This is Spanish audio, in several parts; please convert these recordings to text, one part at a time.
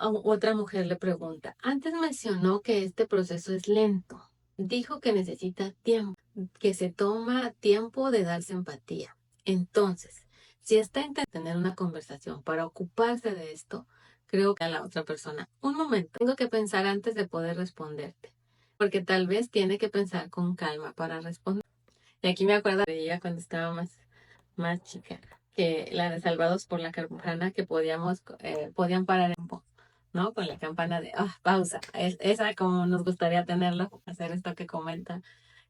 Otra mujer le pregunta, antes mencionó que este proceso es lento. Dijo que necesita tiempo, que se toma tiempo de darse empatía. Entonces, si está intentando tener una conversación para ocuparse de esto, creo que a la otra persona, un momento, tengo que pensar antes de poder responderte, porque tal vez tiene que pensar con calma para responder. Y aquí me acuerdo de ella cuando estaba más chica, que la de Salvados por la Campana, que podían parar el tiempo, ¿no? Con la campana de pausa. Esa como nos gustaría tenerlo, hacer esto que comenta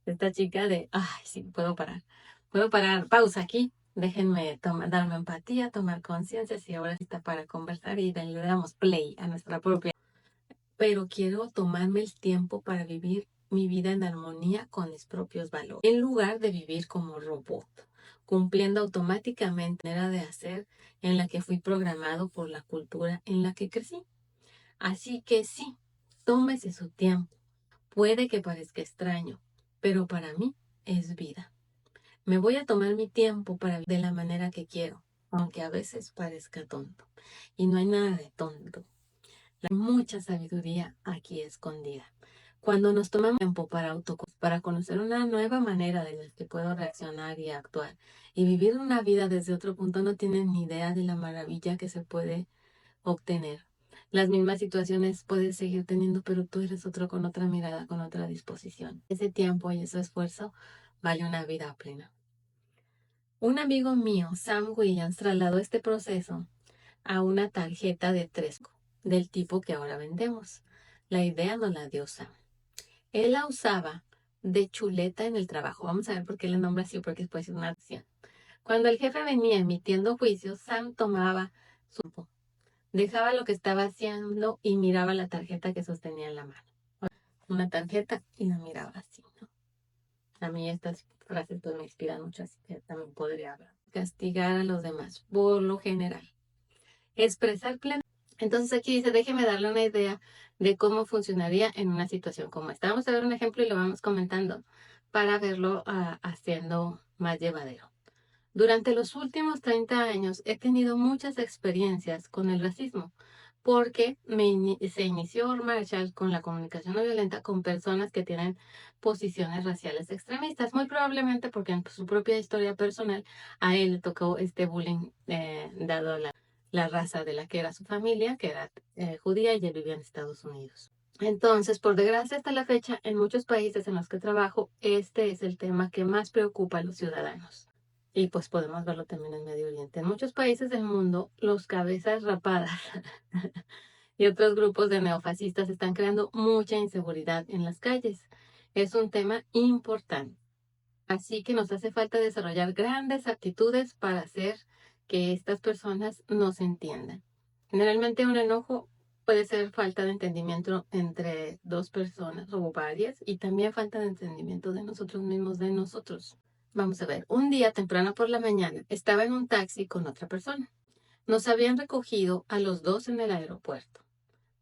esta chica de, ay, sí, puedo parar, pausa aquí. Déjenme darme empatía, tomar conciencia, si ahora está para conversar y le damos play a nuestra propia. Pero quiero tomarme el tiempo para vivir mi vida en armonía con mis propios valores, en lugar de vivir como robot, cumpliendo automáticamente la manera de hacer en la que fui programado por la cultura en la que crecí. Así que sí, tómese su tiempo. Puede que parezca extraño, pero para mí es vida. Me voy a tomar mi tiempo para vivir de la manera que quiero, aunque a veces parezca tonto. Y no hay nada de tonto. Hay mucha sabiduría aquí escondida. Cuando nos tomamos tiempo para conocer una nueva manera de la que puedo reaccionar y actuar y vivir una vida desde otro punto, no tienen ni idea de la maravilla que se puede obtener. Las mismas situaciones puedes seguir teniendo, pero tú eres otro con otra mirada, con otra disposición. Ese tiempo y ese esfuerzo vale una vida plena. Un amigo mío, Sam Williams, trasladó este proceso a una tarjeta de 3 del tipo que ahora vendemos. La idea no la dio Sam. Él la usaba de chuleta en el trabajo. Vamos a ver por qué le nombra así, porque después es una acción. Cuando el jefe venía emitiendo juicios, Sam tomaba su tiempo, dejaba lo que estaba haciendo y miraba la tarjeta que sostenía en la mano. Una tarjeta y la miraba así, ¿no? A mí estas frases pues me inspiran mucho, así que también podría hablar. Castigar a los demás, por lo general. Expresar plenamente. Entonces aquí dice, déjeme darle una idea de cómo funcionaría en una situación como esta. Vamos a ver un ejemplo y lo vamos comentando para verlo haciendo más llevadero. Durante los últimos 30 años he tenido muchas experiencias con el racismo, porque se inició Marshall con la comunicación no violenta con personas que tienen posiciones raciales extremistas, muy probablemente porque en su propia historia personal a él le tocó este bullying dado la raza de la que era su familia, que era judía y él vivía en Estados Unidos. Entonces, por desgracia, hasta la fecha, en muchos países en los que trabajo, este es el tema que más preocupa a los ciudadanos. Y pues podemos verlo también en Medio Oriente. En muchos países del mundo, los cabezas rapadas y otros grupos de neofascistas están creando mucha inseguridad en las calles. Es un tema importante. Así que nos hace falta desarrollar grandes aptitudes para hacer que estas personas nos entiendan. Generalmente un enojo puede ser falta de entendimiento entre dos personas o varias y también falta de entendimiento de nosotros mismos, de nosotros. Vamos a ver, un día temprano por la mañana estaba en un taxi con otra persona. Nos habían recogido a los dos en el aeropuerto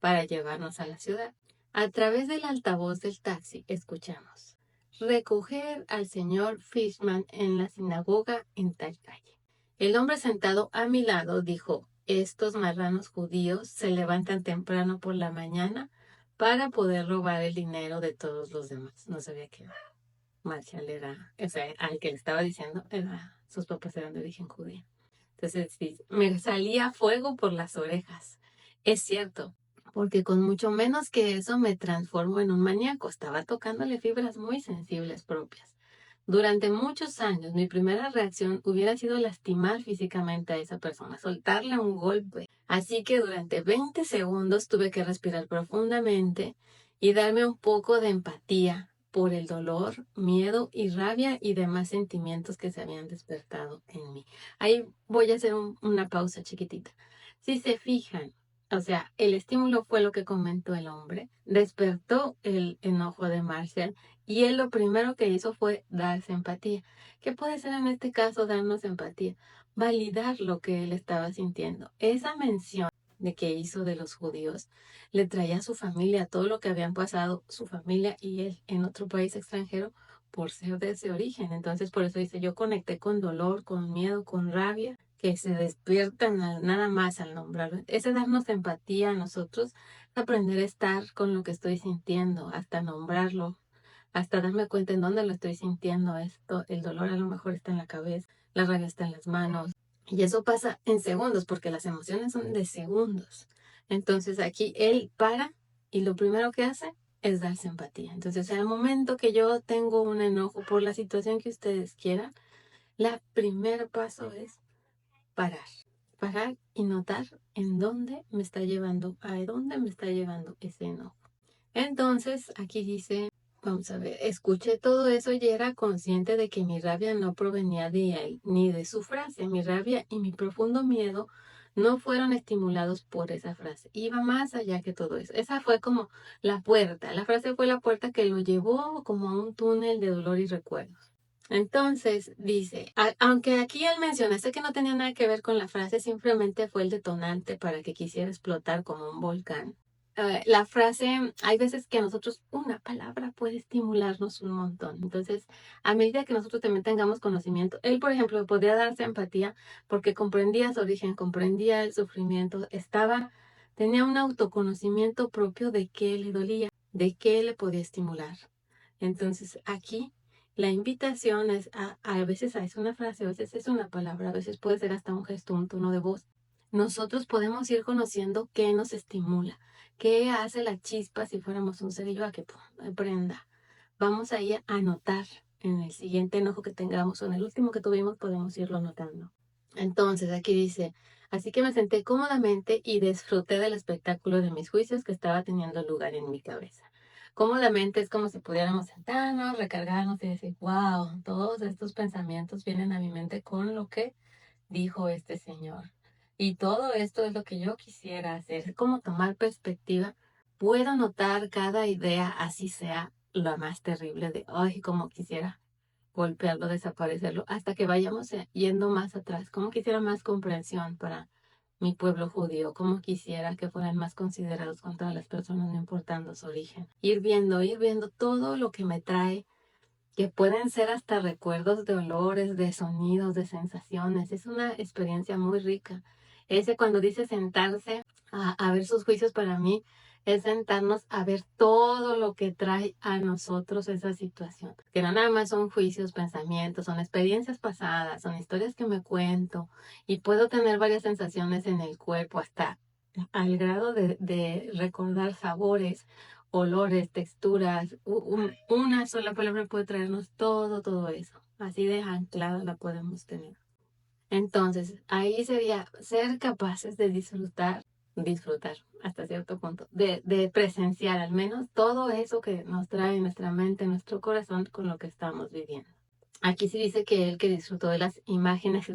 para llevarnos a la ciudad. A través del altavoz del taxi escuchamos: recoger al señor Fishman en la sinagoga en tal calle. El hombre sentado a mi lado dijo: estos marranos judíos se levantan temprano por la mañana para poder robar el dinero de todos los demás. No sabía que Marshall era, o sea, al que le estaba diciendo, sus papás eran de origen judío. Entonces, sí, me salía fuego por las orejas. Es cierto, porque con mucho menos que eso me transformo en un maníaco. Estaba tocándole fibras muy sensibles propias. Durante muchos años, mi primera reacción hubiera sido lastimar físicamente a esa persona, soltarle un golpe. Así que durante 20 segundos tuve que respirar profundamente y darme un poco de empatía por el dolor, miedo y rabia y demás sentimientos que se habían despertado en mí. Ahí voy a hacer una pausa chiquitita. Si se fijan, o sea, el estímulo fue lo que comentó el hombre, despertó el enojo de Marshall y él lo primero que hizo fue darse empatía. ¿Qué puede ser en este caso darnos empatía? Validar lo que él estaba sintiendo. Esa mención de que hizo de los judíos le traía a su familia todo lo que habían pasado su familia y él en otro país extranjero por ser de ese origen. Entonces por eso dice, yo conecté con dolor, con miedo, con rabia que se despiertan nada más al nombrarlo. Ese darnos empatía a nosotros, aprender a estar con lo que estoy sintiendo, hasta nombrarlo, hasta darme cuenta en dónde lo estoy sintiendo esto. El dolor a lo mejor está en la cabeza, la rabia está en las manos. Y eso pasa en segundos, porque las emociones son de segundos. Entonces aquí él para y lo primero que hace es darse empatía. Entonces, al momento que yo tengo un enojo por la situación que ustedes quieran, el primer paso es parar. Parar y notar en dónde me está llevando, a dónde me está llevando ese enojo. Entonces, aquí dice, vamos a ver, escuché todo eso y era consciente de que mi rabia no provenía de él ni de su frase. Mi rabia y mi profundo miedo no fueron estimulados por esa frase. Iba más allá que todo eso. Esa fue como la puerta. La frase fue la puerta que lo llevó como a un túnel de dolor y recuerdos. Entonces dice, aunque aquí él menciona, sé que no tenía nada que ver con la frase, simplemente fue el detonante para que quisiera explotar como un volcán. La frase, hay veces que a nosotros una palabra puede estimularnos un montón. Entonces, a medida que nosotros también tengamos conocimiento, él, por ejemplo, podía darse empatía porque comprendía su origen, comprendía el sufrimiento, tenía un autoconocimiento propio de qué le dolía, de qué le podía estimular. Entonces, aquí la invitación es a veces es una frase, a veces es una palabra, a veces puede ser hasta un gesto, un tono de voz. Nosotros podemos ir conociendo qué nos estimula, qué hace la chispa si fuéramos un cerillo a que prenda. Vamos a ir a anotar en el siguiente enojo que tengamos o en el último que tuvimos, podemos irlo anotando. Entonces aquí dice, así que me senté cómodamente y disfruté del espectáculo de mis juicios que estaba teniendo lugar en mi cabeza. Cómodamente es como si pudiéramos sentarnos, recargarnos y decir, wow, todos estos pensamientos vienen a mi mente con lo que dijo este señor. Y todo esto es lo que yo quisiera hacer. Es como tomar perspectiva. Puedo notar cada idea, así sea la más terrible de, ay, como quisiera golpearlo, desaparecerlo, hasta que vayamos yendo más atrás. Como quisiera más comprensión para mi pueblo judío, como quisiera que fueran más considerados con todas las personas, no importando su origen. Ir viendo todo lo que me trae, que pueden ser hasta recuerdos de olores, de sonidos, de sensaciones. Es una experiencia muy rica. Ese cuando dice sentarse a ver sus juicios, para mí es sentarnos a ver todo lo que trae a nosotros esa situación. Que no nada más son juicios, pensamientos, son experiencias pasadas, son historias que me cuento y puedo tener varias sensaciones en el cuerpo hasta al grado de recordar sabores, olores, texturas. Una sola palabra puede traernos todo eso. Así de anclada la podemos tener. Entonces, ahí sería ser capaces de disfrutar hasta cierto punto, de presenciar al menos todo eso que nos trae nuestra mente, nuestro corazón con lo que estamos viviendo. Aquí sí dice que él, que disfrutó de las imágenes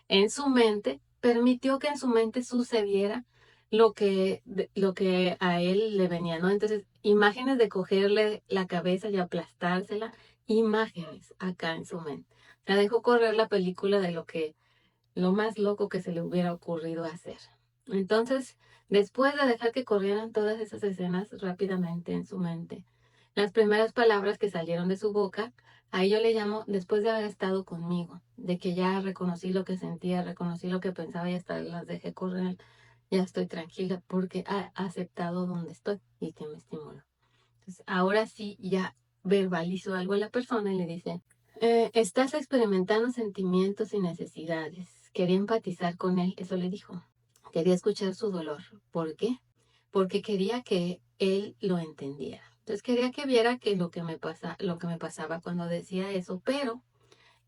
en su mente, permitió que en su mente sucediera lo que a él le venía, ¿no? Entonces, imágenes de cogerle la cabeza y aplastársela, imágenes acá en su mente. O sea, dejó correr la película de lo más loco que se le hubiera ocurrido hacer. Entonces, después de dejar que corrieran todas esas escenas rápidamente en su mente, las primeras palabras que salieron de su boca, ahí yo le llamo después de haber estado conmigo, de que ya reconocí lo que sentía, reconocí lo que pensaba y hasta las dejé correr, ya estoy tranquila porque ha aceptado donde estoy y que me estimuló. Entonces, ahora sí ya verbalizo algo a la persona y le dice, estás experimentando sentimientos y necesidades. Quería empatizar con él, eso le dijo. Quería escuchar su dolor. ¿Por qué? Porque quería que él lo entendiera. Entonces quería que viera que lo que me pasaba cuando decía eso, pero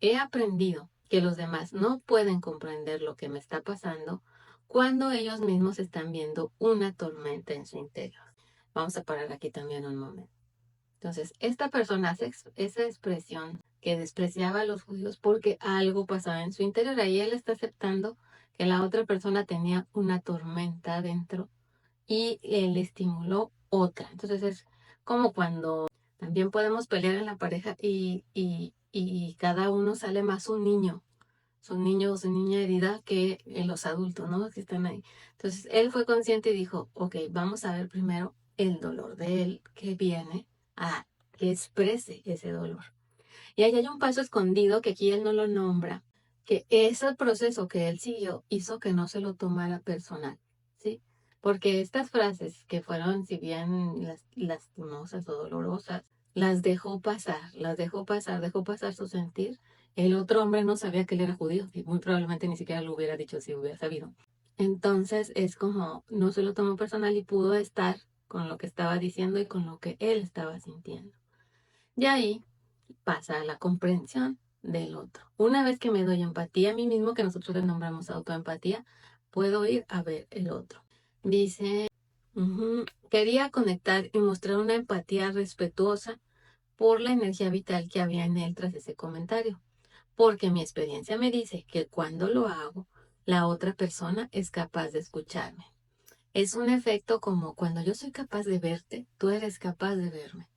he aprendido que los demás no pueden comprender lo que me está pasando cuando ellos mismos están viendo una tormenta en su interior. Vamos a parar aquí también un momento. Entonces, esta persona hace esa expresión que despreciaba a los judíos porque algo pasaba en su interior. Ahí él está aceptando que la otra persona tenía una tormenta dentro y le estimuló otra. Entonces, es como cuando también podemos pelear en la pareja y cada uno sale más su niño o su niña herida que los adultos, ¿no? Que están ahí. Entonces, él fue consciente y dijo, ok, vamos a ver primero el dolor de él que viene a que exprese ese dolor. Y ahí hay un paso escondido que aquí él no lo nombra, que ese proceso que él siguió hizo que no se lo tomara personal, ¿sí? Porque estas frases que fueron, si bien lastimosas o dolorosas, las dejó pasar, dejó pasar su sentir. El otro hombre no sabía que él era judío y muy probablemente ni siquiera lo hubiera dicho si hubiera sabido. Entonces es como no se lo tomó personal y pudo estar con lo que estaba diciendo y con lo que él estaba sintiendo. Y ahí pasa la comprensión del otro. Una vez que me doy empatía a mí mismo, que nosotros le nombramos autoempatía, puedo ir a ver el otro. Dice, quería conectar y mostrar una empatía respetuosa por la energía vital que había en él tras ese comentario, porque mi experiencia me dice que cuando lo hago, la otra persona es capaz de escucharme. Es un efecto como cuando yo soy capaz de verte, tú eres capaz de verme.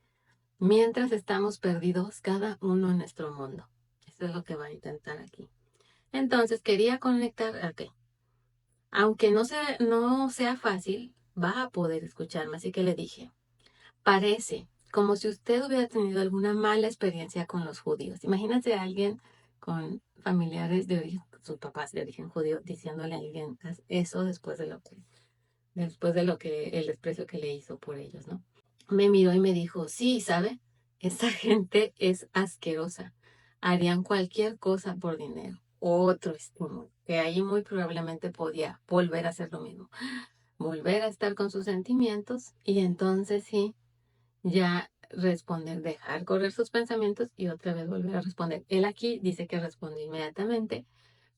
Mientras estamos perdidos cada uno en nuestro mundo. Eso es lo que va a intentar aquí. Entonces quería conectar, ok. Aunque no sea fácil, va a poder escucharme. Así que le dije, parece como si usted hubiera tenido alguna mala experiencia con los judíos. Imagínate a alguien con familiares de origen, sus papás de origen judío, diciéndole a alguien eso después de lo que, el desprecio que le hizo por ellos, ¿no? Me miró y me dijo, sí, ¿sabe? Esa gente es asquerosa. Harían cualquier cosa por dinero. Otro estímulo, que ahí muy probablemente podía volver a hacer lo mismo. Volver a estar con sus sentimientos y entonces sí, ya responder, dejar correr sus pensamientos y otra vez volver a responder. Él aquí dice que responde inmediatamente.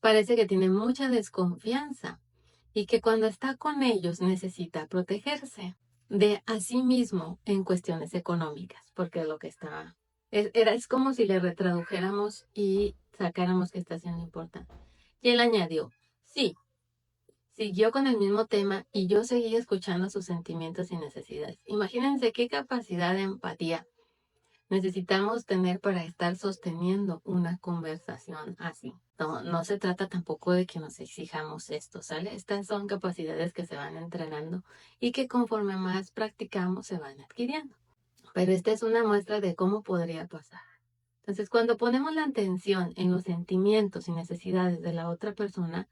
Parece que tiene mucha desconfianza y que cuando está con ellos necesita protegerse de a sí mismo en cuestiones económicas, porque lo que está es como si le retradujéramos y sacáramos que está siendo importante. Y él añadió, sí, siguió con el mismo tema y yo seguí escuchando sus sentimientos y necesidades. Imagínense qué capacidad de empatía necesitamos tener para estar sosteniendo una conversación así. No se trata tampoco de que nos exijamos esto, ¿sale? Estas son capacidades que se van entrenando y que conforme más practicamos se van adquiriendo. Pero esta es una muestra de cómo podría pasar. Entonces, cuando ponemos la atención en los sentimientos y necesidades de la otra persona,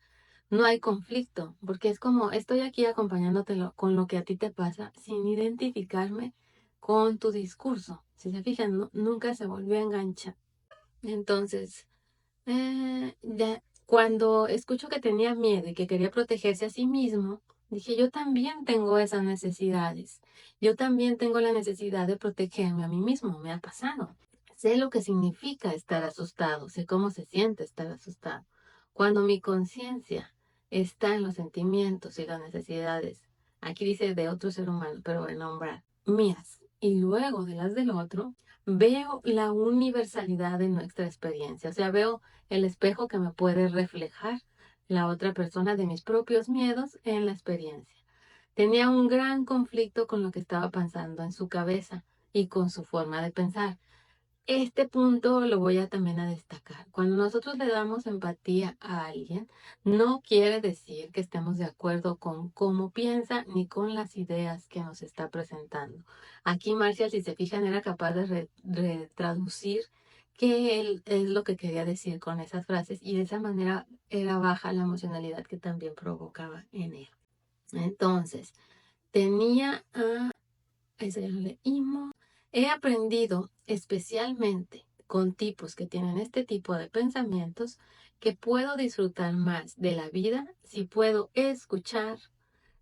no hay conflicto, porque es como estoy aquí acompañándote con lo que a ti te pasa sin identificarme con tu discurso. Si se fijan, nunca se volvió a enganchar. Entonces, cuando escucho que tenía miedo y que quería protegerse a sí mismo, dije, yo también tengo esas necesidades. Yo también tengo la necesidad de protegerme a mí mismo, me ha pasado. Sé lo que significa estar asustado, sé cómo se siente estar asustado. Cuando mi conciencia está en los sentimientos y las necesidades, aquí dice de otro ser humano, pero voy a nombrar mías, y luego de las del otro, veo la universalidad de nuestra experiencia. O sea, veo el espejo que me puede reflejar la otra persona de mis propios miedos en la experiencia. Tenía un gran conflicto con lo que estaba pensando en su cabeza y con su forma de pensar. Este punto lo voy a también a destacar. Cuando nosotros le damos empatía a alguien, no quiere decir que estemos de acuerdo con cómo piensa ni con las ideas que nos está presentando. Aquí Marcial, si se fijan, era capaz de traducir qué él es lo que quería decir con esas frases y de esa manera era baja la emocionalidad que también provocaba en él. Entonces, tenía eso ya lo leímos. He aprendido especialmente con tipos que tienen este tipo de pensamientos que puedo disfrutar más de la vida si puedo escuchar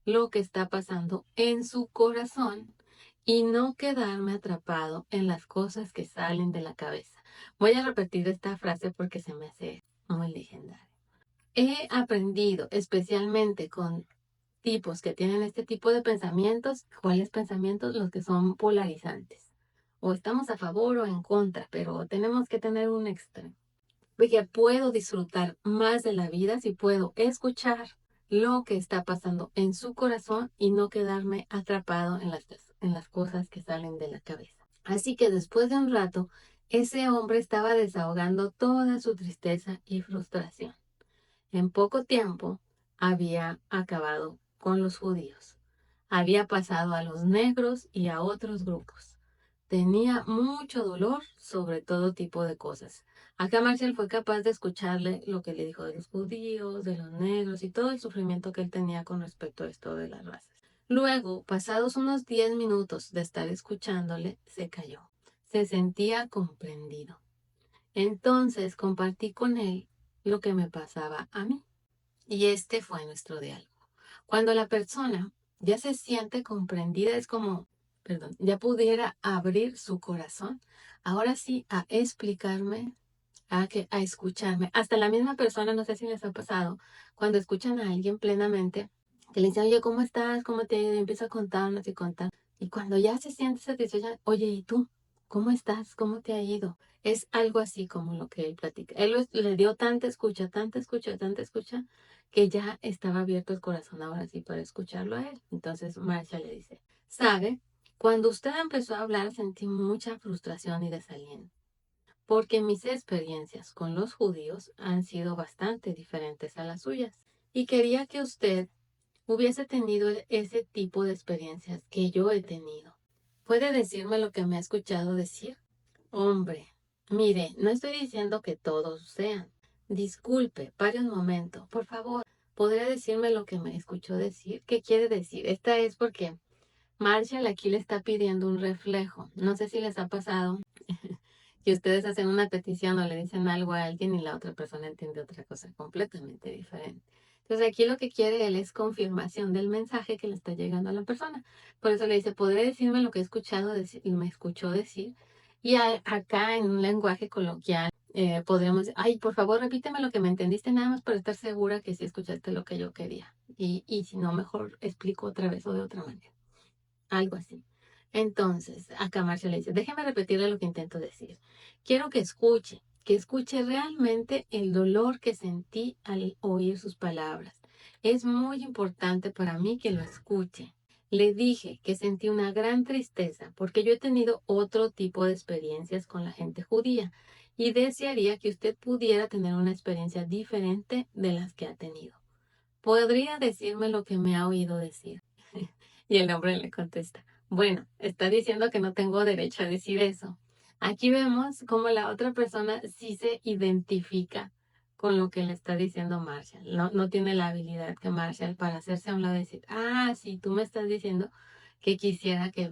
lo que está pasando en su corazón y no quedarme atrapado en las cosas que salen de la cabeza. Voy a repetir esta frase porque se me hace muy legendaria. He aprendido especialmente con tipos que tienen este tipo de pensamientos. ¿Cuáles pensamientos? Los que son polarizantes. O estamos a favor o en contra, pero tenemos que tener un extremo. Porque puedo disfrutar más de la vida si puedo escuchar lo que está pasando en su corazón y no quedarme atrapado en las cosas que salen de la cabeza. Así que después de un rato, ese hombre estaba desahogando toda su tristeza y frustración. En poco tiempo había acabado con los judíos. Había pasado a los negros y a otros grupos. tenía mucho dolor sobre todo tipo de cosas. Acá Marshall fue capaz de escucharle lo que le dijo de los judíos, de los negros y todo el sufrimiento que él tenía con respecto a esto de las razas. Luego, pasados unos 10 minutos de estar escuchándole, se calló. Se sentía comprendido. Entonces compartí con él lo que me pasaba a mí. Y este fue nuestro diálogo. Cuando la persona ya se siente comprendida, es como, perdón, ya pudiera abrir su corazón, ahora sí, a explicarme, a escucharme. Hasta la misma persona, no sé si les ha pasado, cuando escuchan a alguien plenamente, que le dicen, oye, ¿cómo estás? ¿Cómo te ha ido? Y empieza a contarnos y contar. Y cuando ya se siente satisfecha, oye, ¿y tú? ¿Cómo estás? ¿Cómo te ha ido? Es algo así como lo que él platica. Le dio tanta escucha, tanta escucha, tanta escucha, que ya estaba abierto el corazón ahora sí para escucharlo a él. Entonces Marcia le dice, ¿sabe? Cuando usted empezó a hablar sentí mucha frustración y desaliento, porque mis experiencias con los judíos han sido bastante diferentes a las suyas. Y quería que usted hubiese tenido ese tipo de experiencias que yo he tenido. ¿Puede decirme lo que me ha escuchado decir? Hombre, mire, no estoy diciendo que todos sean. Disculpe, pare un momento, por favor. ¿Podría decirme lo que me escuchó decir? ¿Qué quiere decir? Esta es porque Marshall aquí le está pidiendo un reflejo. No sé si les ha pasado que ustedes hacen una petición o le dicen algo a alguien y la otra persona entiende otra cosa completamente diferente. Entonces aquí lo que quiere él es confirmación del mensaje que le está llegando a la persona. Por eso le dice, ¿podré decirme lo que he escuchado decir y me escuchó decir? Y acá en un lenguaje coloquial podríamos decir, ay, por favor, repíteme lo que me entendiste nada más para estar segura que sí escuchaste lo que yo quería. Y si no, mejor explico otra vez o de otra manera. Algo así. Entonces, acá Marcia le dice, déjeme repetirle lo que intento decir. Quiero que escuche realmente el dolor que sentí al oír sus palabras. Es muy importante para mí que lo escuche. Le dije que sentí una gran tristeza porque yo he tenido otro tipo de experiencias con la gente judía y desearía que usted pudiera tener una experiencia diferente de las que ha tenido. ¿Podría decirme lo que me ha oído decir? Y el hombre le contesta, bueno, está diciendo que no tengo derecho a decir eso. Aquí vemos cómo la otra persona sí se identifica con lo que le está diciendo Marshall. No tiene la habilidad que Marshall para hacerse a un lado y decir, sí, tú me estás diciendo que quisiera que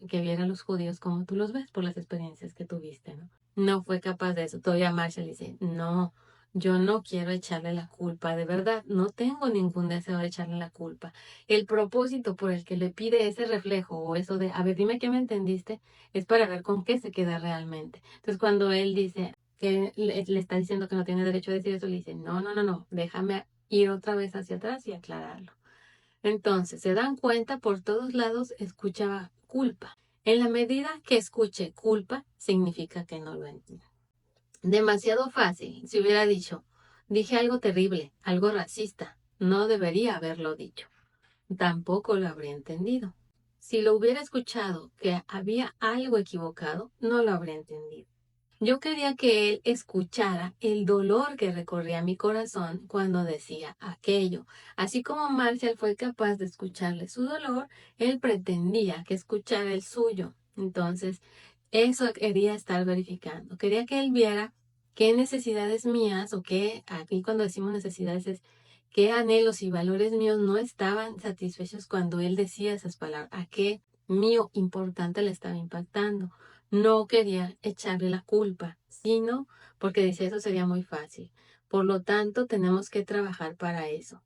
que viera a los judíos como tú los ves por las experiencias que tuviste, ¿no? No fue capaz de eso. Todavía Marshall dice, no, yo no quiero echarle la culpa, de verdad, no tengo ningún deseo de echarle la culpa. El propósito por el que le pide ese reflejo o eso de, a ver, dime qué me entendiste, es para ver con qué se queda realmente. Entonces, cuando él dice que le está diciendo que no tiene derecho a decir eso, le dice, no, déjame ir otra vez hacia atrás y aclararlo. Entonces, se dan cuenta, por todos lados escucha culpa. En la medida que escuche culpa, significa que no lo entiende. Demasiado fácil. Si hubiera dicho, dije algo terrible, algo racista, no debería haberlo dicho. Tampoco lo habría entendido. Si lo hubiera escuchado que había algo equivocado, no lo habría entendido. Yo quería que él escuchara el dolor que recorría mi corazón cuando decía aquello. Así como Marshall fue capaz de escucharle su dolor, él pretendía que escuchara el suyo. Entonces, eso quería estar verificando. Quería que él viera qué necesidades mías o qué, aquí cuando decimos necesidades es qué anhelos y valores míos no estaban satisfechos cuando él decía esas palabras, a qué mío importante le estaba impactando. No quería echarle la culpa, sino porque decía eso sería muy fácil. Por lo tanto, tenemos que trabajar para eso.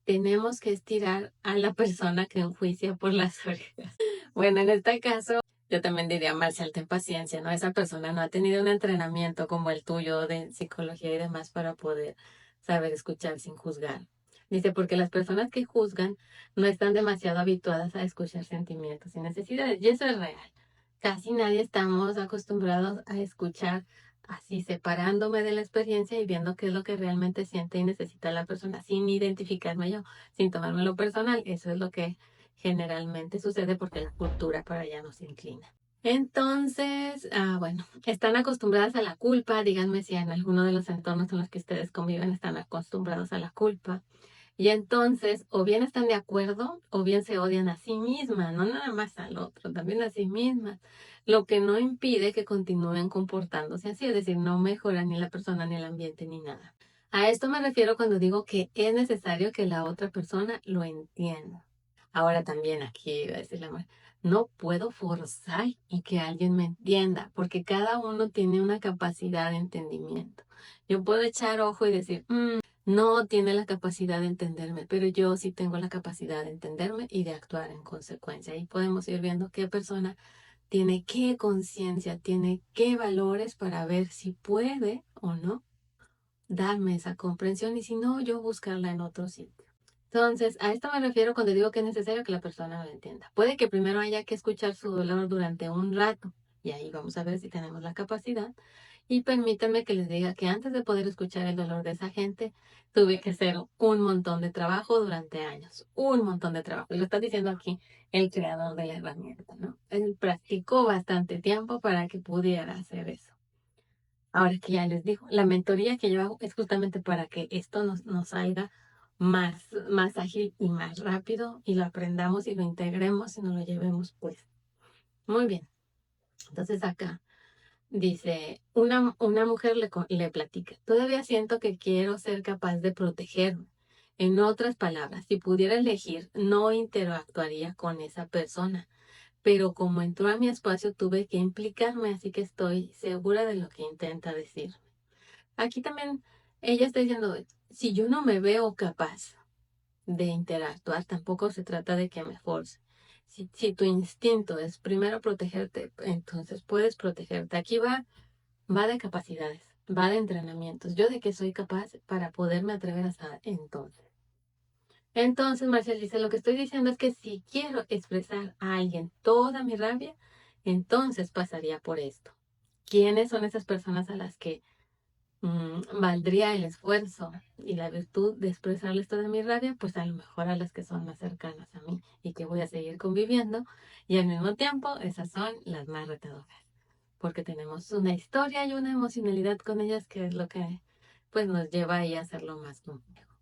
Tenemos que estirar a la persona que enjuicia por las orejas. Bueno, en este caso, yo también diría, Marcial, ten paciencia, ¿no? Esa persona no ha tenido un entrenamiento como el tuyo de psicología y demás para poder saber escuchar sin juzgar. Dice, porque las personas que juzgan no están demasiado habituadas a escuchar sentimientos y necesidades. Y eso es real. Casi nadie estamos acostumbrados a escuchar así, separándome de la experiencia y viendo qué es lo que realmente siente y necesita la persona, sin identificarme yo, sin tomármelo personal. Eso es lo que generalmente sucede porque la cultura para allá nos inclina. Entonces, bueno, están acostumbradas a la culpa. Díganme si en alguno de los entornos en los que ustedes conviven están acostumbrados a la culpa. Y entonces, o bien están de acuerdo, o bien se odian a sí mismas, no nada más al otro, también a sí mismas. Lo que no impide que continúen comportándose así, es decir, no mejora ni la persona, ni el ambiente, ni nada. A esto me refiero cuando digo que es necesario que la otra persona lo entienda. Ahora también aquí va a decir la mujer, no puedo forzar y que alguien me entienda, porque cada uno tiene una capacidad de entendimiento. Yo puedo echar ojo y decir, no tiene la capacidad de entenderme, pero yo sí tengo la capacidad de entenderme y de actuar en consecuencia. Y podemos ir viendo qué persona tiene qué conciencia, tiene qué valores para ver si puede o no darme esa comprensión y si no, yo buscarla en otro sitio. Entonces, a esto me refiero cuando digo que es necesario que la persona lo entienda. Puede que primero haya que escuchar su dolor durante un rato y ahí vamos a ver si tenemos la capacidad. Y permítanme que les diga que antes de poder escuchar el dolor de esa gente, tuve que hacer un montón de trabajo durante años, un montón de trabajo. Y lo está diciendo aquí el creador de la herramienta, ¿no? Él practicó bastante tiempo para que pudiera hacer eso. Ahora que ya les digo, la mentoría que yo hago es justamente para que esto nos salga más ágil y más rápido y lo aprendamos y lo integremos y nos lo llevemos pues. Muy bien. Entonces acá dice, una mujer le platica, todavía siento que quiero ser capaz de protegerme. En otras palabras, si pudiera elegir, no interactuaría con esa persona, pero como entró a mi espacio tuve que implicarme, así que estoy segura de lo que intenta decir. Aquí también ella está diciendo, si yo no me veo capaz de interactuar, tampoco se trata de que me force. Si tu instinto es primero protegerte, entonces puedes protegerte. Aquí va de capacidades, va de entrenamientos. Yo de que soy capaz para poderme atrever hasta entonces. Entonces, Marcial dice, lo que estoy diciendo es que si quiero expresar a alguien toda mi rabia, entonces pasaría por esto. ¿Quiénes son esas personas a las que valdría el esfuerzo y la virtud de expresarles toda mi rabia? Pues a lo mejor a las que son más cercanas a mí y que voy a seguir conviviendo. Y al mismo tiempo, esas son las más retadoras porque tenemos una historia y una emocionalidad con ellas que es lo que pues nos lleva ahí a hacerlo más complejo.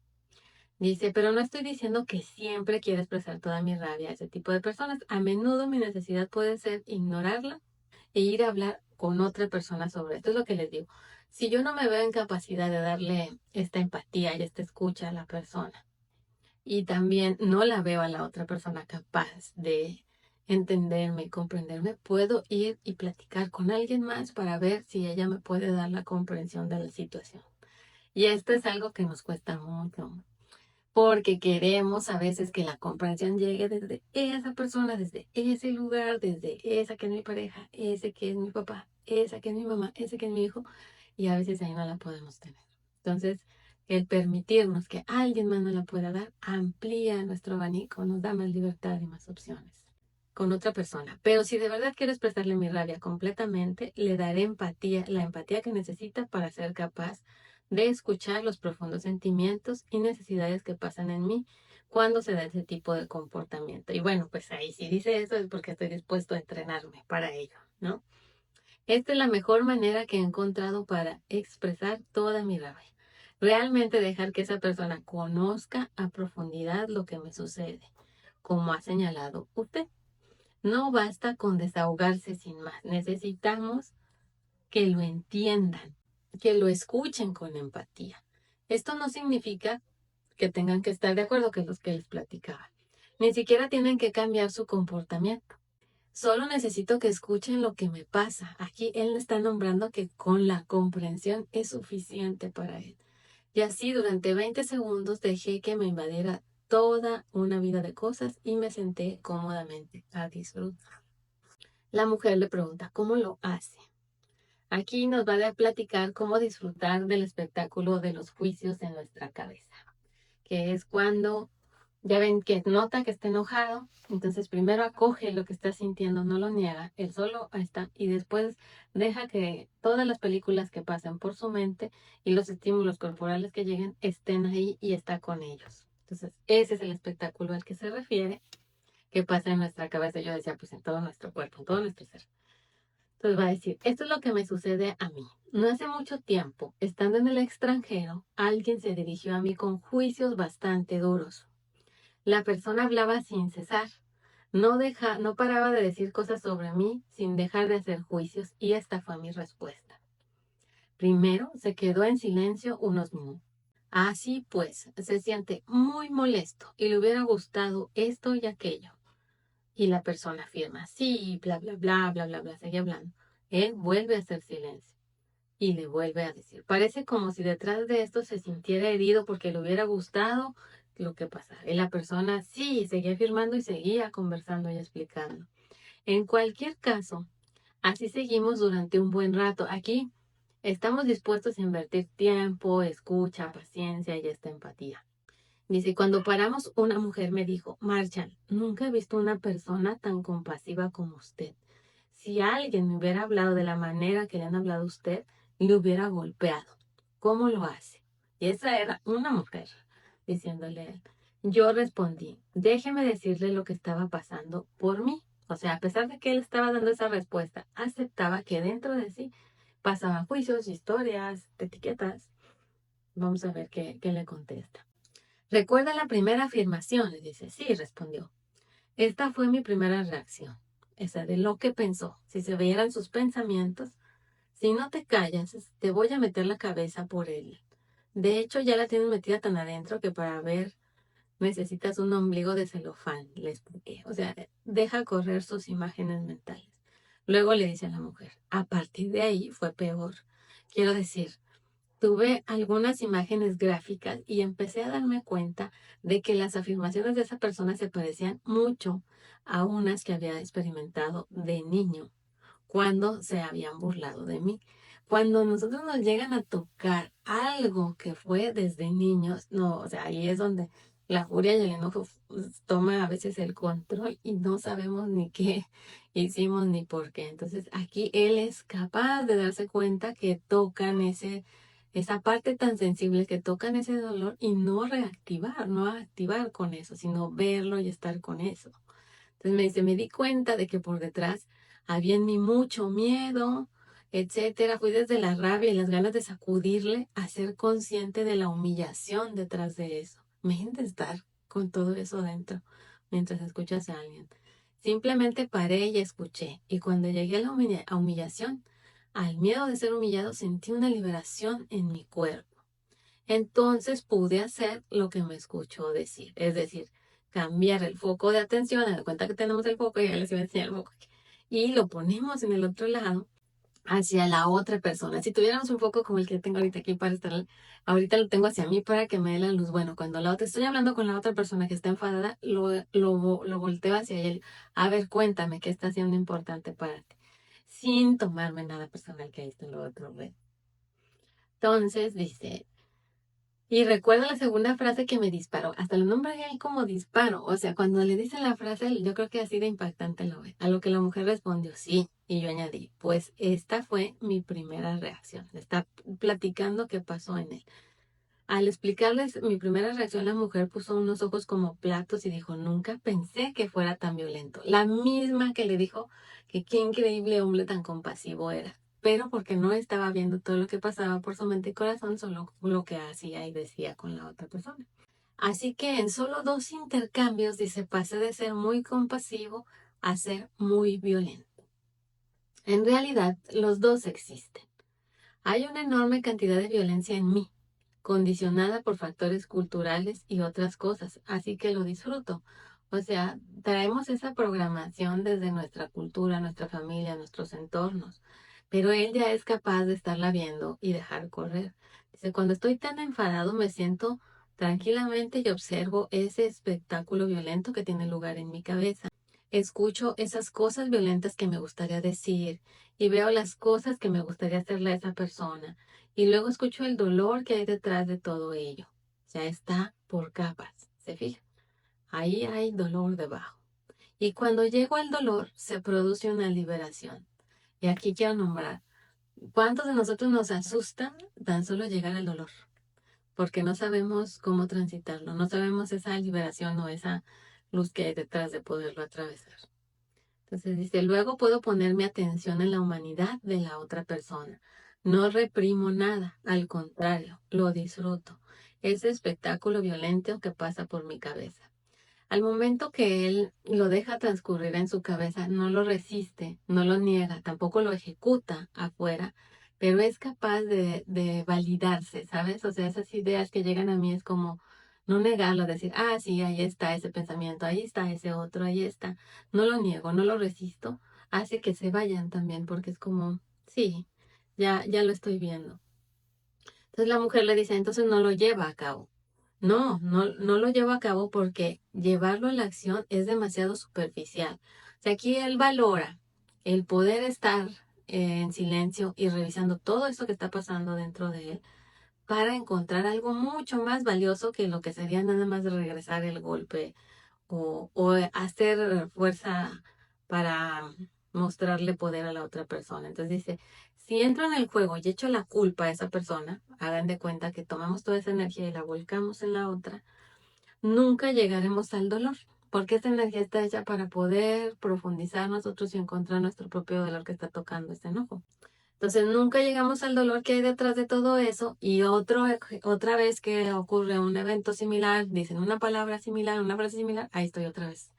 Dice, pero no estoy diciendo que siempre quiero expresar toda mi rabia a ese tipo de personas. A menudo mi necesidad puede ser ignorarla e ir a hablar con otra persona sobre esto. Es lo que les digo. Si yo no me veo en capacidad de darle esta empatía y esta escucha a la persona, y también no la veo a la otra persona capaz de entenderme y comprenderme, puedo ir y platicar con alguien más para ver si ella me puede dar la comprensión de la situación. Y esto es algo que nos cuesta mucho, porque queremos a veces que la comprensión llegue desde esa persona, desde ese lugar, desde esa que es mi pareja, ese que es mi papá, esa que es mi mamá, ese que es mi hijo, y a veces ahí no la podemos tener. Entonces, el permitirnos que alguien más nos la pueda dar amplía nuestro abanico, nos da más libertad y más opciones con otra persona. Pero si de verdad quiero expresarle mi rabia completamente, le daré empatía, la empatía que necesita para ser capaz de escuchar los profundos sentimientos y necesidades que pasan en mí cuando se da ese tipo de comportamiento. Y bueno, pues ahí si dice eso es porque estoy dispuesto a entrenarme para ello, ¿no? Esta es la mejor manera que he encontrado para expresar toda mi rabia. Realmente dejar que esa persona conozca a profundidad lo que me sucede, como ha señalado usted. No basta con desahogarse sin más. Necesitamos que lo entiendan, que lo escuchen con empatía. Esto no significa que tengan que estar de acuerdo con los que les platicaba. Ni siquiera tienen que cambiar su comportamiento. Solo necesito que escuchen lo que me pasa. Aquí él está nombrando que con la comprensión es suficiente para él. Y así durante 20 segundos dejé que me invadiera toda una vida de cosas y me senté cómodamente a disfrutar. La mujer le pregunta, ¿cómo lo hace? Aquí nos va a platicar cómo disfrutar del espectáculo de los juicios en nuestra cabeza, que es cuando ya ven que nota que está enojado, entonces primero acoge lo que está sintiendo, no lo niega, él solo está y después deja que todas las películas que pasen por su mente y los estímulos corporales que lleguen estén ahí y está con ellos. Entonces ese es el espectáculo al que se refiere, que pasa en nuestra cabeza. Yo decía, pues en todo nuestro cuerpo, en todo nuestro ser. Entonces va a decir, esto es lo que me sucede a mí. No hace mucho tiempo, estando en el extranjero, alguien se dirigió a mí con juicios bastante duros. La persona hablaba sin cesar. No paraba de decir cosas sobre mí sin dejar de hacer juicios y esta fue mi respuesta. Primero se quedó en silencio unos minutos. Así pues, se siente muy molesto y le hubiera gustado esto y aquello. Y la persona afirma, sí, bla, bla, bla, bla, bla, bla, sigue hablando. Él vuelve a hacer silencio y le vuelve a decir. Parece como si detrás de esto se sintiera herido porque le hubiera gustado lo que pasara. Y la persona sí, seguía afirmando y seguía conversando y explicando. En cualquier caso, así seguimos durante un buen rato. Aquí estamos dispuestos a invertir tiempo, escucha, paciencia y esta empatía. Dice, cuando paramos, una mujer me dijo, Marshall, nunca he visto una persona tan compasiva como usted. Si alguien me hubiera hablado de la manera que le han hablado a usted, le hubiera golpeado. ¿Cómo lo hace? Y esa era una mujer diciéndole a él. Yo respondí, déjeme decirle lo que estaba pasando por mí. O sea, a pesar de que él estaba dando esa respuesta, aceptaba que dentro de sí pasaban juicios, historias, etiquetas. Vamos a ver qué le contesta. ¿Recuerda la primera afirmación? Le dice, sí, respondió. Esta fue mi primera reacción, esa de lo que pensó. Si se vieran sus pensamientos, si no te callas, te voy a meter la cabeza por él. De hecho, ya la tienes metida tan adentro que para ver necesitas un ombligo de celofán, le expliqué. O sea, deja correr sus imágenes mentales. Luego le dice a la mujer, a partir de ahí fue peor. Quiero decir, tuve algunas imágenes gráficas y empecé a darme cuenta de que las afirmaciones de esa persona se parecían mucho a unas que había experimentado de niño cuando se habían burlado de mí. Cuando nosotros nos llegan a tocar algo que fue desde niños, no, o sea, ahí es donde la furia y el enojo toma a veces el control y no sabemos ni qué hicimos ni por qué. Entonces aquí él es capaz de darse cuenta que tocan esa parte tan sensible, que tocan ese dolor y no reactivar, no activar con eso, sino verlo y estar con eso. Entonces me dice, me di cuenta de que por detrás había en mí mucho miedo, etcétera. Fui desde la rabia y las ganas de sacudirle a ser consciente de la humillación detrás de eso. Imagínate estar con todo eso dentro mientras escuchas a alguien. Simplemente paré y escuché. Y cuando llegué a la humillación, al miedo de ser humillado, sentí una liberación en mi cuerpo. Entonces pude hacer lo que me escuchó decir, es decir, cambiar el foco de atención, a cuenta que tenemos el foco, ya les iba a enseñar el foco aquí, y lo ponemos en el otro lado, hacia la otra persona. Si tuviéramos un foco como el que tengo ahorita aquí para estar, ahorita lo tengo hacia mí para que me dé la luz. Bueno, cuando la otra, estoy hablando con la otra persona que está enfadada, lo volteo hacia él. A ver, cuéntame qué está siendo importante para ti, sin tomarme nada personal, que ahí está lo otro, ¿ves? Entonces dice, y recuerdo la segunda frase que me disparó. Hasta lo nombra él como disparo. O sea, cuando le dice la frase, yo creo que así de impactante lo ve. A lo que la mujer respondió sí. Y yo añadí, pues esta fue mi primera reacción. Está platicando qué pasó en él. Al explicarles mi primera reacción, la mujer puso unos ojos como platos y dijo, nunca pensé que fuera tan violento. La misma que le dijo que qué increíble hombre tan compasivo era, pero porque no estaba viendo todo lo que pasaba por su mente y corazón, solo lo que hacía y decía con la otra persona. Así que en solo 2 intercambios, dice, pasé de ser muy compasivo a ser muy violento. En realidad, los dos existen. Hay una enorme cantidad de violencia en mí, condicionada por factores culturales y otras cosas, así que lo disfruto. O sea, traemos esa programación desde nuestra cultura, nuestra familia, nuestros entornos, pero él ya es capaz de estarla viendo y dejar correr. Dice, cuando estoy tan enfadado me siento tranquilamente y observo ese espectáculo violento que tiene lugar en mi cabeza. Escucho esas cosas violentas que me gustaría decir y veo las cosas que me gustaría hacerle a esa persona. Y luego escucho el dolor que hay detrás de todo ello. Ya está por capas, ¿se fija? Ahí hay dolor debajo. Y cuando llego al dolor, se produce una liberación. Y aquí quiero nombrar, ¿cuántos de nosotros nos asusta tan solo llegar al dolor? Porque no sabemos cómo transitarlo, no sabemos esa liberación o esa luz que hay detrás de poderlo atravesar. Entonces dice, luego puedo poner mi atención en la humanidad de la otra persona. No reprimo nada, al contrario, lo disfruto. Ese espectáculo violento que pasa por mi cabeza. Al momento que él lo deja transcurrir en su cabeza, no lo resiste, no lo niega, tampoco lo ejecuta afuera, pero es capaz de validarse, ¿sabes? O sea, esas ideas que llegan a mí es como no negarlo, decir, ah, sí, ahí está ese pensamiento, ahí está ese otro, ahí está. No lo niego, no lo resisto, hace que se vayan también, porque es como, sí, ya lo estoy viendo. Entonces la mujer le dice, entonces no lo lleva a cabo. No lo lleva a cabo porque llevarlo a la acción es demasiado superficial. O sea, aquí él valora el poder estar en silencio y revisando todo esto que está pasando dentro de él para encontrar algo mucho más valioso que lo que sería nada más de regresar el golpe o hacer fuerza para mostrarle poder a la otra persona. Entonces dice, si entro en el juego y echo la culpa a esa persona, hagan de cuenta que tomamos toda esa energía y la volcamos en la otra, nunca llegaremos al dolor, porque esta energía está hecha para poder profundizar nosotros y encontrar nuestro propio dolor que está tocando este enojo. Entonces nunca llegamos al dolor que hay detrás de todo eso y otra vez que ocurre un evento similar, dicen una palabra similar, una frase similar, ahí estoy otra vez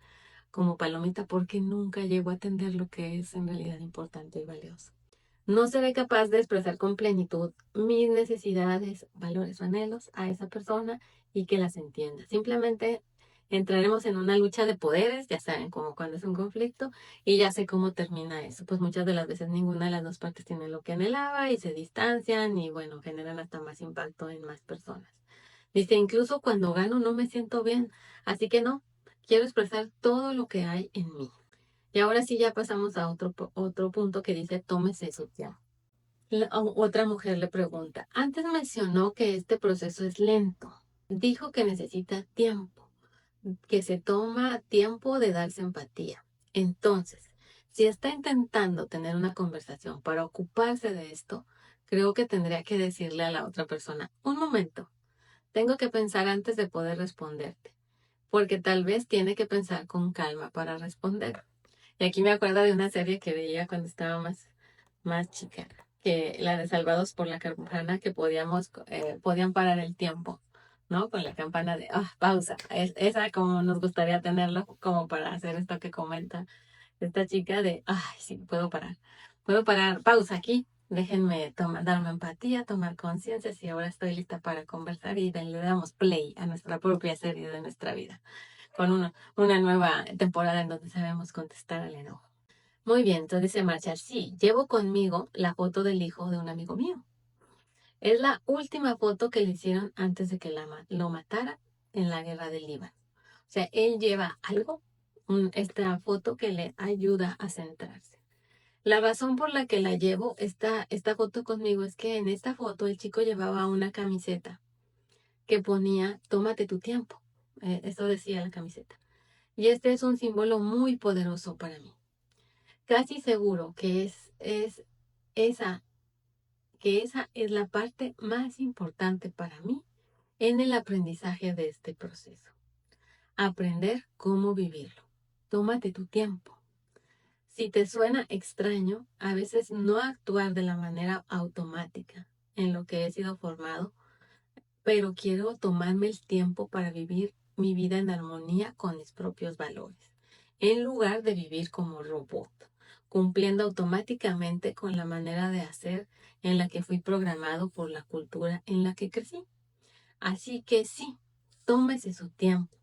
como palomita porque nunca llego a atender lo que es en realidad importante y valioso. No seré capaz de expresar con plenitud mis necesidades, valores o anhelos a esa persona y que las entienda. Simplemente entraremos en una lucha de poderes, ya saben, como cuando es un conflicto, y ya sé cómo termina eso. Pues muchas de las veces ninguna de las dos partes tiene lo que anhelaba y se distancian y bueno, generan hasta más impacto en más personas. Dice, incluso cuando gano no me siento bien, así que no, quiero expresar todo lo que hay en mí. Y ahora sí ya pasamos a otro punto que dice, tómese su tiempo. Otra mujer le pregunta, antes mencionó que este proceso es lento. Dijo que necesita tiempo, que se toma tiempo de darse empatía. Entonces, si está intentando tener una conversación para ocuparse de esto, creo que tendría que decirle a la otra persona, un momento, tengo que pensar antes de poder responderte, porque tal vez tiene que pensar con calma para responder. Y aquí me acuerdo de una serie que veía cuando estaba más chica, que la de Salvados por la Campana, que podían parar el tiempo, ¿no? Con la campana de pausa. Esa como nos gustaría tenerlo, como para hacer esto que comenta esta chica de, ay, sí, puedo parar, pausa aquí. Déjenme darme empatía, tomar conciencia si ahora estoy lista para conversar y le damos play a nuestra propia serie de nuestra vida con una nueva temporada en donde sabemos contestar al enojo. Muy bien, entonces dice Marshall, sí, llevo conmigo la foto del hijo de un amigo mío. Es la última foto que le hicieron antes de que lo matara en la guerra del Líbano. O sea, él lleva algo, esta foto que le ayuda a centrarse. La razón por la que la llevo, esta foto conmigo, es que en esta foto el chico llevaba una camiseta que ponía, tómate tu tiempo. Eso decía la camiseta. Y este es un símbolo muy poderoso para mí. Casi seguro esa, que esa es la parte más importante para mí en el aprendizaje de este proceso. Aprender cómo vivirlo. Tómate tu tiempo. Si te suena extraño, a veces no actuar de la manera automática en lo que he sido formado, pero quiero tomarme el tiempo para vivir mi vida en armonía con mis propios valores, en lugar de vivir como robot, cumpliendo automáticamente con la manera de hacer en la que fui programado por la cultura en la que crecí. Así que sí, tómese su tiempo.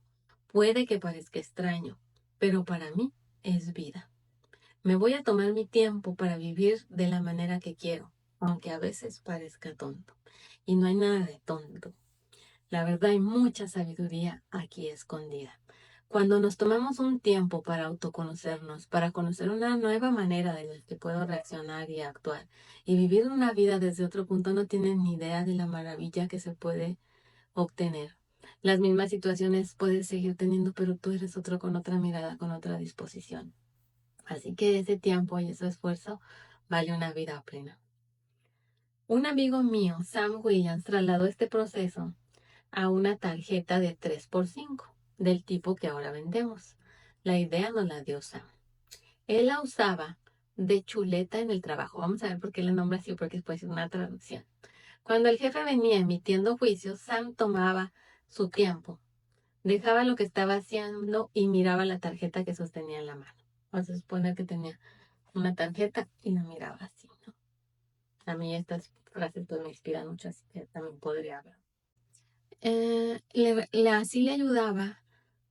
Puede que parezca extraño, pero para mí es vida. Me voy a tomar mi tiempo para vivir de la manera que quiero, aunque a veces parezca tonto. Y no hay nada de tonto. La verdad hay mucha sabiduría aquí escondida. Cuando nos tomamos un tiempo para autoconocernos, para conocer una nueva manera de la que puedo reaccionar y actuar, y vivir una vida desde otro punto, no tienen ni idea de la maravilla que se puede obtener. Las mismas situaciones puedes seguir teniendo, pero tú eres otro con otra mirada, con otra disposición. Así que ese tiempo y ese esfuerzo vale una vida plena. Un amigo mío, Sam Williams, trasladó este proceso a una tarjeta de 3x5 del tipo que ahora vendemos. La idea nos la dio Sam. Él la usaba de chuleta en el trabajo. Vamos a ver por qué le nombra así, porque después es una traducción. Cuando el jefe venía emitiendo juicios, Sam tomaba su tiempo, dejaba lo que estaba haciendo y miraba la tarjeta que sostenía en la mano. Vamos a suponer que tenía una tarjeta y la miraba así, ¿no? A mí estas frases pues me inspiran mucho, así que también podría hablar. Así le ayudaba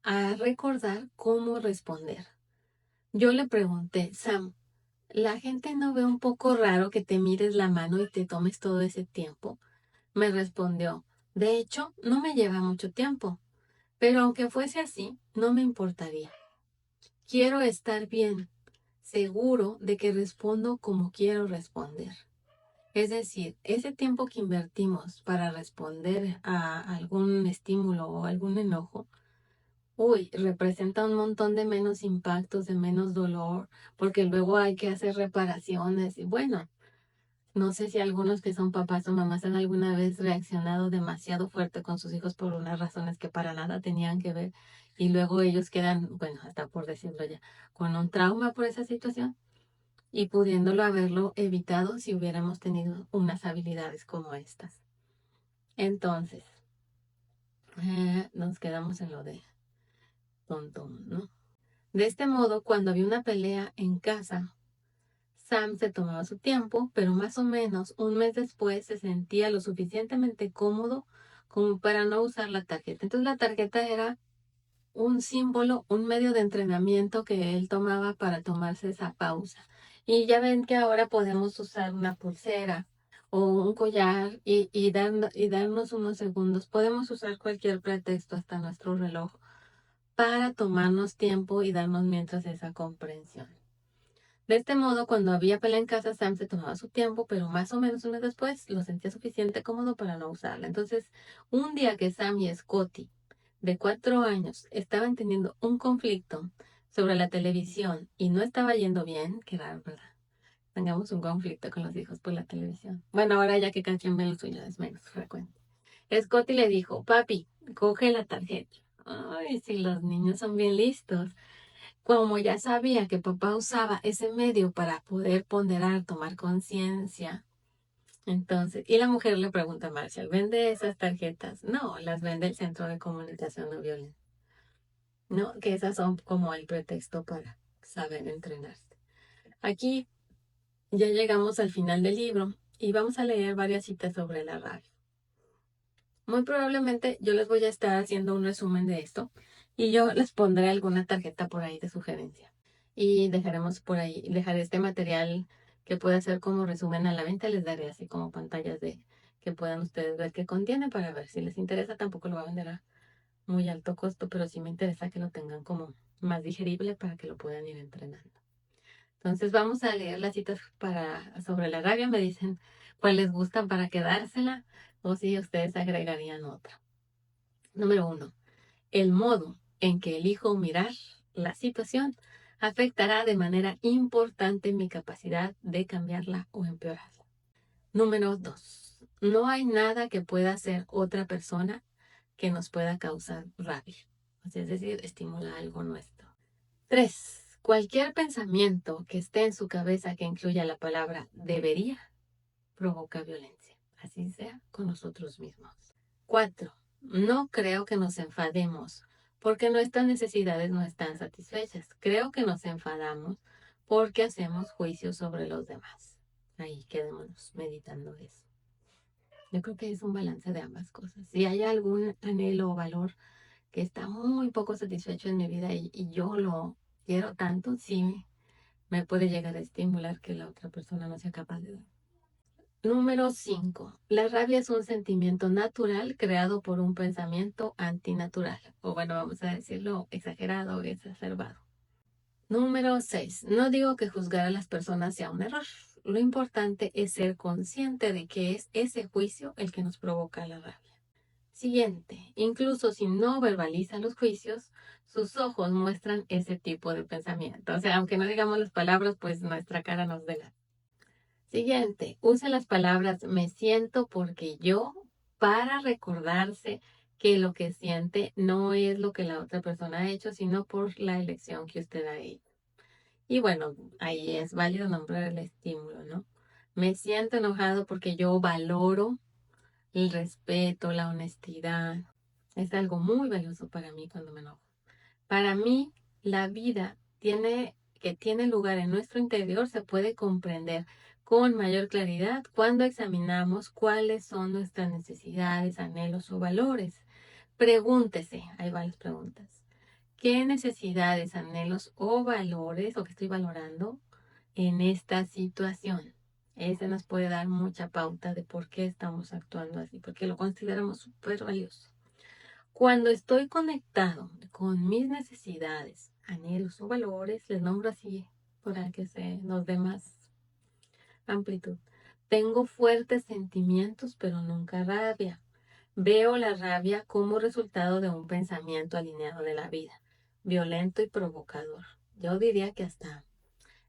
a recordar cómo responder. Yo le pregunté, Sam, ¿la gente no ve un poco raro que te mires la mano y te tomes todo ese tiempo? Me respondió, de hecho, no me lleva mucho tiempo, pero aunque fuese así, no me importaría. Quiero estar bien, seguro de que respondo como quiero responder. Es decir, ese tiempo que invertimos para responder a algún estímulo o algún enojo, representa un montón de menos impactos, de menos dolor, porque luego hay que hacer reparaciones y bueno, no sé si algunos que son papás o mamás han alguna vez reaccionado demasiado fuerte con sus hijos por unas razones que para nada tenían que ver y luego ellos quedan, bueno, hasta por decirlo ya, con un trauma por esa situación y pudiéndolo haberlo evitado si hubiéramos tenido unas habilidades como estas. Entonces, nos quedamos en lo de tonto, ¿no? De este modo, cuando había una pelea en casa, Sam se tomaba su tiempo, pero más o menos un mes después se sentía lo suficientemente cómodo como para no usar la tarjeta. Entonces la tarjeta era un símbolo, un medio de entrenamiento que él tomaba para tomarse esa pausa. Y ya ven que ahora podemos usar una pulsera o un collar y darnos unos segundos. Podemos usar cualquier pretexto, hasta nuestro reloj, para tomarnos tiempo y darnos mientras esa comprensión. De este modo, cuando había pelea en casa, Sam se tomaba su tiempo, pero más o menos un mes después lo sentía suficiente cómodo para no usarla. Entonces, un día que Sam y Scotty, de 4 años, estaban teniendo un conflicto sobre la televisión y no estaba yendo bien, qué raro, ¿verdad? Tengamos un conflicto con los hijos por la televisión. Bueno, ahora ya que cada quien ve lo suyo es menos frecuente. Scotty le dijo, papi, coge la tarjeta. Ay, si los niños son bien listos. Como ya sabía que papá usaba ese medio para poder ponderar, tomar conciencia, entonces, y la mujer le pregunta a Marshall, ¿vende esas tarjetas? No, las vende el Centro de Comunicación No Violenta. No, que esas son como el pretexto para saber entrenarse. Aquí ya llegamos al final del libro y vamos a leer varias citas sobre la rabia. Muy probablemente yo les voy a estar haciendo un resumen de esto y yo les pondré alguna tarjeta por ahí de sugerencia. Y dejaremos por ahí, dejaré este material que pueda ser como resumen a la venta, les daré así como pantallas de que puedan ustedes ver qué contiene para ver si les interesa. Tampoco lo voy a vender a muy alto costo, pero sí me interesa que lo tengan como más digerible para que lo puedan ir entrenando. Entonces vamos a leer las citas sobre la rabia. Me dicen cuál les gustan para quedársela o si ustedes agregarían otra. Número 1. El modo en que elijo mirar la situación afectará de manera importante mi capacidad de cambiarla o empeorarla. Número 2. No hay nada que pueda hacer otra persona que nos pueda causar rabia. Es decir, estimula algo nuestro. 3. Cualquier pensamiento que esté en su cabeza que incluya la palabra debería provoca violencia, así sea con nosotros mismos. 4. No creo que nos enfademos porque nuestras necesidades no están satisfechas. Creo que nos enfadamos porque hacemos juicios sobre los demás. Ahí quedémonos meditando eso. Yo creo que es un balance de ambas cosas. Si hay algún anhelo o valor que está muy poco satisfecho en mi vida y yo lo quiero tanto, sí me puede llegar a estimular que la otra persona no sea capaz de dar. Número 5. La rabia es un sentimiento natural creado por un pensamiento antinatural. O bueno, vamos a decirlo exagerado o exacerbado. Número 6. No digo que juzgar a las personas sea un error. Lo importante es ser consciente de que es ese juicio el que nos provoca la rabia. Siguiente. Incluso si no verbaliza los juicios, sus ojos muestran ese tipo de pensamiento. O sea, aunque no digamos las palabras, pues nuestra cara nos delata. Siguiente, usa las palabras me siento porque yo para recordarse que lo que siente no es lo que la otra persona ha hecho, sino por la elección que usted ha hecho. Y bueno, ahí es válido nombrar el estímulo, ¿no? Me siento enojado porque yo valoro el respeto, la honestidad. Es algo muy valioso para mí cuando me enojo. Para mí, la vida que tiene lugar en nuestro interior se puede comprender con mayor claridad cuando examinamos cuáles son nuestras necesidades, anhelos o valores. Pregúntese, hay varias preguntas. ¿Qué necesidades, anhelos o valores o que estoy valorando en esta situación? Ese nos puede dar mucha pauta de por qué estamos actuando así, porque lo consideramos súper valioso. Cuando estoy conectado con mis necesidades, anhelos o valores, les nombro así para que se nos dé más amplitud. Tengo fuertes sentimientos, pero nunca rabia. Veo la rabia como resultado de un pensamiento alineado de la vida, violento y provocador. Yo diría que hasta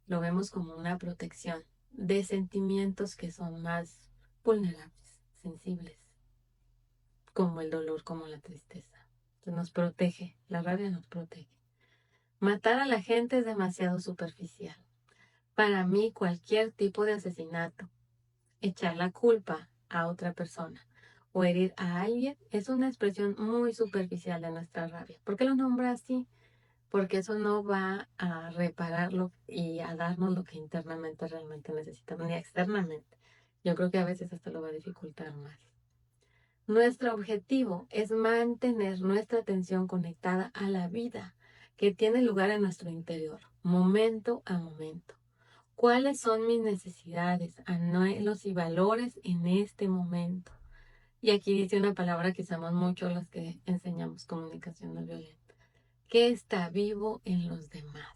lo vemos como una protección de sentimientos que son más vulnerables, sensibles, como el dolor, como la tristeza. Que nos protege, la rabia nos protege. Matar a la gente es demasiado superficial. Para mí, cualquier tipo de asesinato, echar la culpa a otra persona o herir a alguien es una expresión muy superficial de nuestra rabia. ¿Por qué lo nombra así? Porque eso no va a repararlo y a darnos lo que internamente realmente necesitamos, ni externamente. Yo creo que a veces hasta lo va a dificultar más. Nuestro objetivo es mantener nuestra atención conectada a la vida que tiene lugar en nuestro interior, momento a momento. ¿Cuáles son mis necesidades, anhelos y valores en este momento? Y aquí dice una palabra que usamos mucho los que enseñamos comunicación no violenta. ¿Qué está vivo en los demás?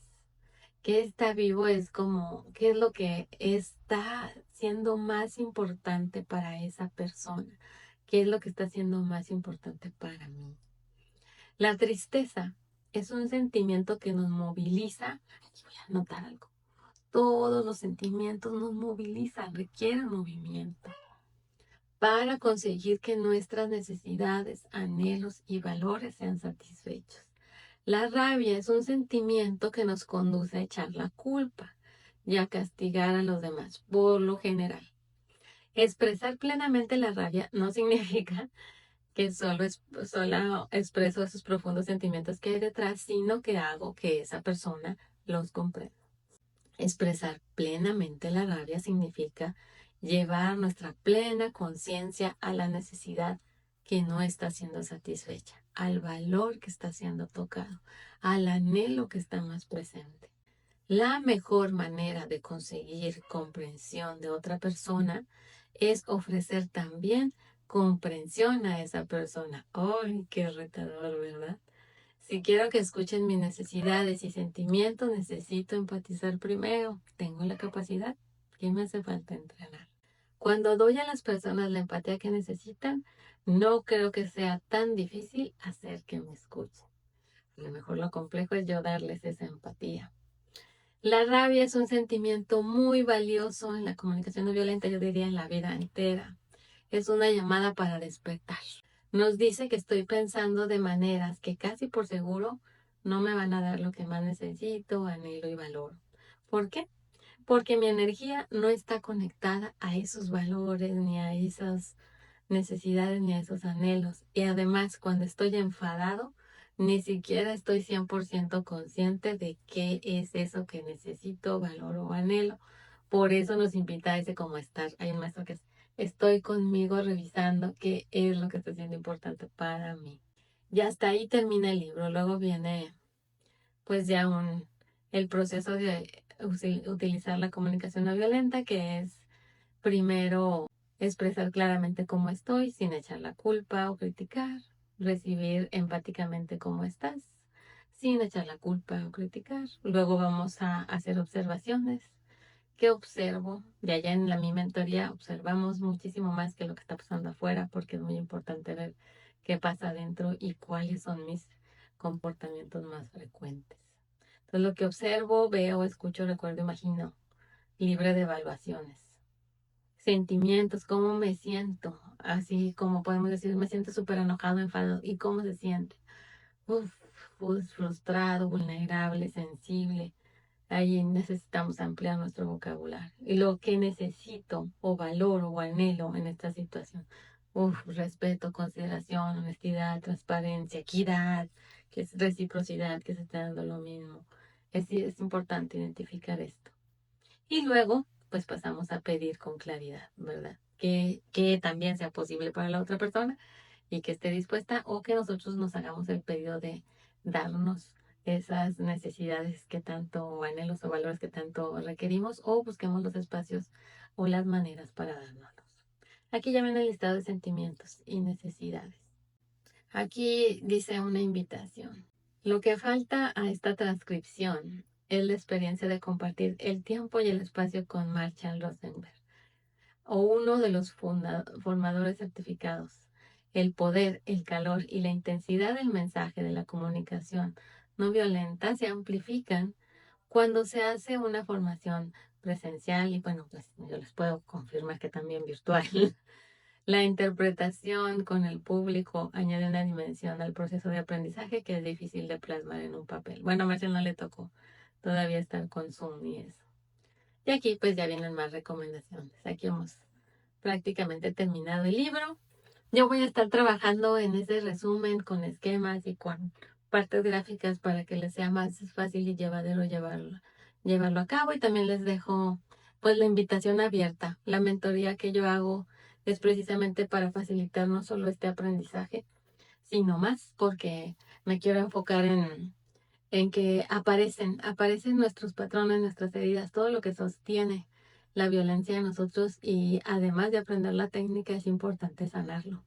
¿Qué está vivo es como, qué es lo que está siendo más importante para esa persona? ¿Qué es lo que está siendo más importante para mí? La tristeza es un sentimiento que nos moviliza. Aquí voy a anotar algo. Todos los sentimientos nos movilizan, requieren movimiento para conseguir que nuestras necesidades, anhelos y valores sean satisfechos. La rabia es un sentimiento que nos conduce a echar la culpa y a castigar a los demás, por lo general. Expresar plenamente la rabia no significa que solo expreso esos profundos sentimientos que hay detrás, sino que hago que esa persona los comprenda. Expresar plenamente la rabia significa llevar nuestra plena conciencia a la necesidad que no está siendo satisfecha, al valor que está siendo tocado, al anhelo que está más presente. La mejor manera de conseguir comprensión de otra persona es ofrecer también comprensión a esa persona. ¡Ay, qué retador, ¿verdad? Si quiero que escuchen mis necesidades y sentimientos, necesito empatizar primero. ¿Tengo la capacidad? ¿Qué me hace falta entrenar? Cuando doy a las personas la empatía que necesitan, no creo que sea tan difícil hacer que me escuchen. A lo mejor lo complejo es yo darles esa empatía. La rabia es un sentimiento muy valioso en la comunicación no violenta, yo diría en la vida entera. Es una llamada para despertar. Nos dice que estoy pensando de maneras que casi por seguro no me van a dar lo que más necesito, anhelo y valoro. ¿Por qué? Porque mi energía no está conectada a esos valores, ni a esas necesidades, ni a esos anhelos. Y además, cuando estoy enfadado, ni siquiera estoy 100% consciente de qué es eso que necesito, valoro o anhelo. Por eso nos invita a ese como estar. Hay un maestro que es, estoy conmigo revisando qué es lo que está siendo importante para mí. Y hasta ahí termina el libro. Luego viene pues ya el proceso de utilizar la comunicación no violenta, que es primero expresar claramente cómo estoy sin echar la culpa o criticar, recibir empáticamente cómo estás sin echar la culpa o criticar. Luego vamos a hacer observaciones. ¿Qué observo? De allá en mi mentoría observamos muchísimo más que lo que está pasando afuera, porque es muy importante ver qué pasa adentro y cuáles son mis comportamientos más frecuentes. Entonces, lo que observo, veo, escucho, recuerdo, imagino, libre de evaluaciones. Sentimientos, cómo me siento, así como podemos decir, me siento súper enojado, enfadado. ¿Y cómo se siente? Uf, frustrado, vulnerable, sensible, Ahí necesitamos ampliar nuestro vocabulario. Y lo que necesito o valoro o anhelo en esta situación. Respeto, consideración, honestidad, transparencia, equidad, que es reciprocidad, que se está dando lo mismo. Es importante identificar esto. Y luego, pues pasamos a pedir con claridad, ¿verdad? Que también sea posible para la otra persona y que esté dispuesta o que nosotros nos hagamos el pedido de darnos esas necesidades que tanto, o anhelos o valores que tanto requerimos o busquemos los espacios o las maneras para dárnoslos. Aquí ya viene el listado de sentimientos y necesidades. Aquí dice una invitación. Lo que falta a esta transcripción es la experiencia de compartir el tiempo y el espacio con Marshall Rosenberg, o uno de los formadores certificados. El poder, el calor y la intensidad del mensaje de la comunicación no violenta se amplifican cuando se hace una formación presencial y bueno, pues yo les puedo confirmar que también virtual. La interpretación con el público añade una dimensión al proceso de aprendizaje que es difícil de plasmar en un papel. Bueno, a Marcel no le tocó todavía estar con Zoom y eso. Y aquí pues ya vienen más recomendaciones. Aquí hemos prácticamente terminado el libro. Yo voy a estar trabajando en ese resumen con esquemas y con partes gráficas para que les sea más fácil y llevadero llevarlo a cabo. Y también les dejo pues la invitación abierta. La mentoría que yo hago es precisamente para facilitar no solo este aprendizaje, sino más, porque me quiero enfocar en que aparecen nuestros patrones, nuestras heridas, todo lo que sostiene la violencia en nosotros y además de aprender la técnica es importante sanarlo,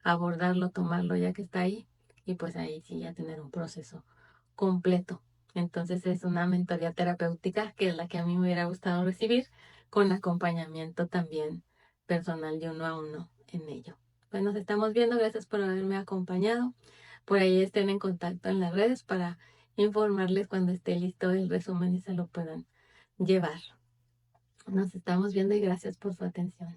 abordarlo, tomarlo ya que está ahí y pues ahí sí ya tener un proceso completo. Entonces es una mentoría terapéutica que es la que a mí me hubiera gustado recibir con acompañamiento también personal de uno a uno en ello. Pues nos estamos viendo, gracias por haberme acompañado. Por ahí estén en contacto en las redes para informarles cuando esté listo el resumen y se lo puedan llevar. Nos estamos viendo y gracias por su atención.